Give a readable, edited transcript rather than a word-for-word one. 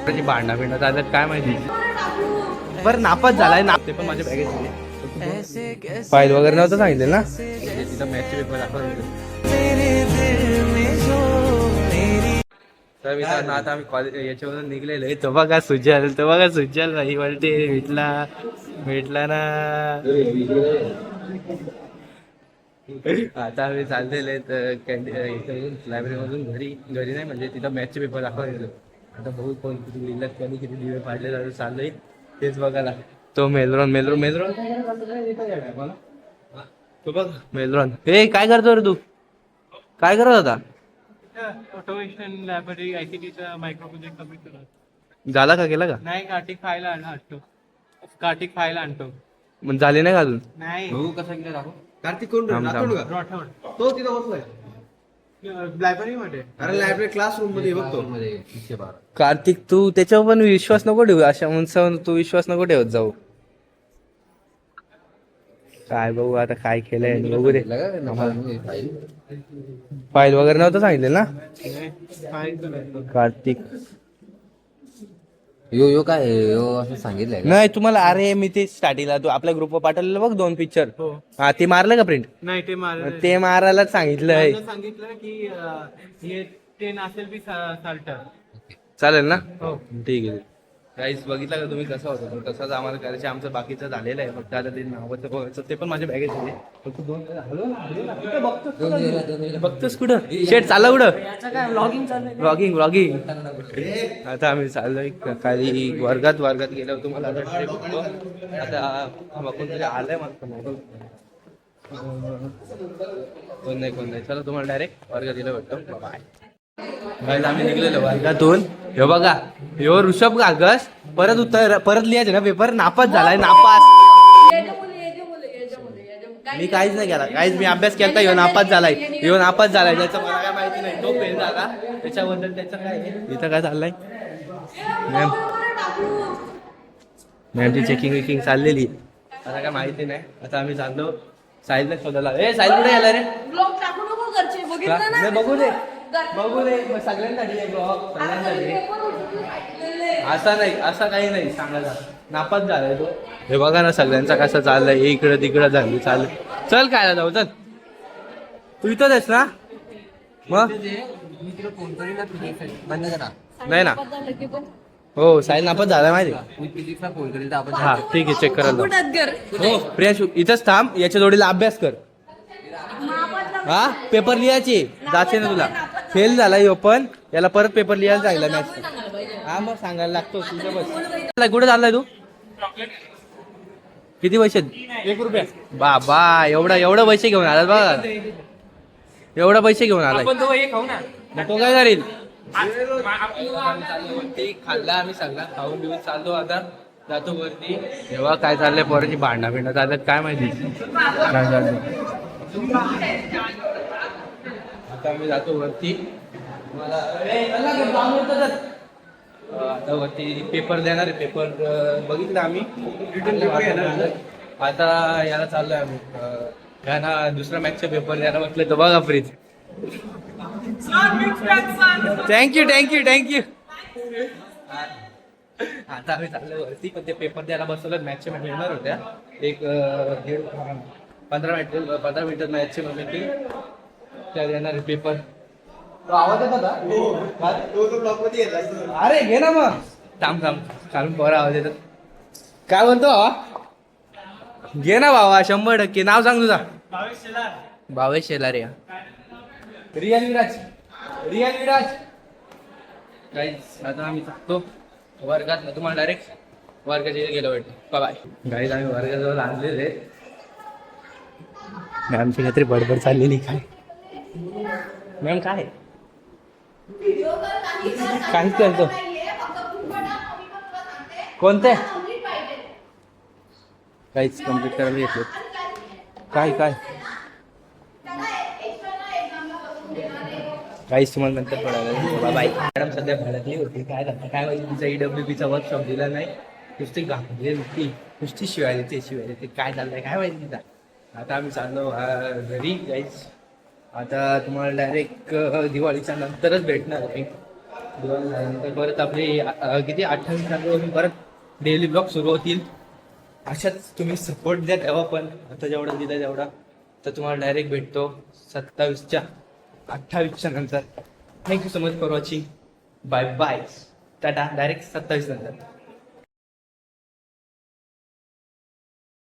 त्याची भांडणं बिंडणं चालत काय माहिती. बरं नापास झालाय ना ते पण माझ्या बॅगेत फाईल वगैरे नव्हतं सांगितलं ना तिथं मॅच पेपर दाखवलं. तर मित्रांनो आता आम्ही कॉलेज याच्यावरून निघलेलो आहे. तो बघा सुजल भाई बोलते भेटला ना. आता आम्ही चाललेले आहेत लायब्ररी मधून घरी नाही म्हणजे तिथं मॅचचे पेपर दाखवायला. आता बहुत कोण किती लिहिलं त्यांनी किती दिवे पाडले जातं चाललंय तेच बघायला. तो मेलरॉन तो बघ मेलरॉन. हे काय करतो रे तू काय करत होता. ऑटोमेशन लायब्ररी आयसीटीचा मायक्रो प्रोजेक्ट सबमिट करत झाला का केला का नाही. कार्तिक फाईल आणतो मग झाले नाही का अजून. नाही कसा गेला दाखव. कार्तिक कोण थांब, थांब. राठोड तो तिथं बसलाय. लायब्ररी मध्ये. अरे लायब्ररी क्लासरूम मध्ये बघतो. कार्तिक तू त्याच्यावर पण विश्वास नको ठेवू अशा माणसावर तू विश्वास नको ठेवत जाऊ. काय बघू आता काय केलंय बघू दे. फाईल वगैरे नव्हतं सांगितलं ना कार्तिक. यो काय यो असं सांगितलंय का? नाही तुम्हाला अरे मी ते स्टार्टिंगला तू आपल्या ग्रुपवर पाठवलेलं बघ 2 पिक्चर. हो. हा ते मारलं का प्रिंट. नाही ते मारायला सांगितलंय. सांगितलं की हे 10 असेल बी साल्टर. चालेल ना. हो. ठीक आहे. काहीच बघितलं का तुम्ही कसा होता तसाच आम्हाला करायचं. आमचं बाकीचं झालेलं आहे फक्त आता ते नावाचं बघायचं ते पण माझ्या बॅगेत झाले फक्त 2 बघतोस कुठं शेट चालला कुठं ब्लॉगिंग. आता आम्ही चाललोय काही वर्गात गेलो तुम्हाला आता बघून तरी आलंय मला कोण नाही चला तुम्हाला डायरेक्ट वर्गात गेलो वाटतं. बाय आम्ही निघलेलो वर्गातून. हे बघा ह्यो ऋषभ कागस परत लिहायचे ना पेपर नापास झालाय मी काहीच नाही केला काहीच मी अभ्यास केला ह्यो नापास झालाय त्याचं मला काय माहिती नाही. तो फेल झाला त्याच्याबद्दल त्याचं काय इथं काय चाललंय मॅमची चेकिंग चाललेली आता काय माहिती नाही. आता आम्ही चाललो साहिलला शोधायला. साहिल कुठे गेला रे. बघू दे सगळ्यांसाठी असं काही नाही सांगायला. नापास झालाय तो. हे बघा ना सगळ्यांचा कसं चाललंय इकडं तिकडं झालं चाललंय. चल काय जाऊ चल तू इथंच आहेस ना मग नाही ना. हो साहिल नापास झालाय माहिती. हा ठीक आहे चेक करायला. हो प्रियांशू इथंच थांब याच्या जोडीला अभ्यास कर. हा पेपर लिहायचे जाते ना तुला. फेल झाला ह्यो पण याला परत पेपर लिहायला सांगितलं मॅथ्स. हा मग सांगायला लागतो तुझं बस. कुठे चाललाय तू. किती पैसे 1 रुपया. बाबा एवढं पैसे घेऊन आलात बघा. एवढं पैसे घेऊन आलाय आपण तो एक खाऊ ना. मग तो काय करेल. खाल्ला आम्ही सगळा खाऊन बिऊन चाललो आता जातो वरती. तेव्हा काय चाललंय पोराची भांडणं चालत काय माहिती काय चाललं. आता आम्ही जातो वरती. आता वरती पेपर देणार आहे. पेपर बघितलं आम्ही रिटर्न पेपर येणार. आता याला चाललोय आम्ही यांना दुसरा मॅचचा पेपर द्यायला म्हटलं तर बघा फ्रीज. थँक्यू आता आम्ही चाललो वरती पण ते पेपर द्यायला बसवलं. मॅचच्या मिळणार होत्या एक 15 मिनिटात मॅचचे मिळतील त्या देणार पेपर. आवाज येत होता अरे घे ना मग थांब कारण बरं आवाज येतात. काय म्हणतो घे ना भावा 100%. नाव सांग तुझा. भावेश शेलार. रियाल विराज गाईज आता आम्ही सांगतो वर्गात ना तुम्हाला डायरेक्ट वर्गाच्या गेलो वाटतं. बाय गाईज आम्ही वर्गाजवळ आणलेले. मॅमची काहीतरी बडबड चाललेली काय मॅम काय काहीच करतो कोणते काहीच कम्प्लीट करायला घेतले काय काहीच तुम्हाला नंतर पडायला. बाय मॅडम सध्या भडकली होती काय माहिती तिचा EWPचा वर्कशॉप दिला नाही. नुसती घाबरली नुसती शिवाय देते काय चाललंय काय माहिती तिचा. आता आम्ही चाललो घरी गाईज. आता तुम्हाला डायरेक्ट दिवाळीच्या नंतरच भेटणार आहे. दिवाळी झाल्यानंतर परत आपले किती 28 तारखेपासून परत डेली ब्लॉग सुरू होतील. अशाच तुम्ही सपोर्ट द्या तेव्हा पण आता जेवढा दिला तेवढा. तर तुम्हाला डायरेक्ट भेटतो 28च्या नंतर. Thank you so much for watching. Bye bye. Tata. Direct 27 नंतर.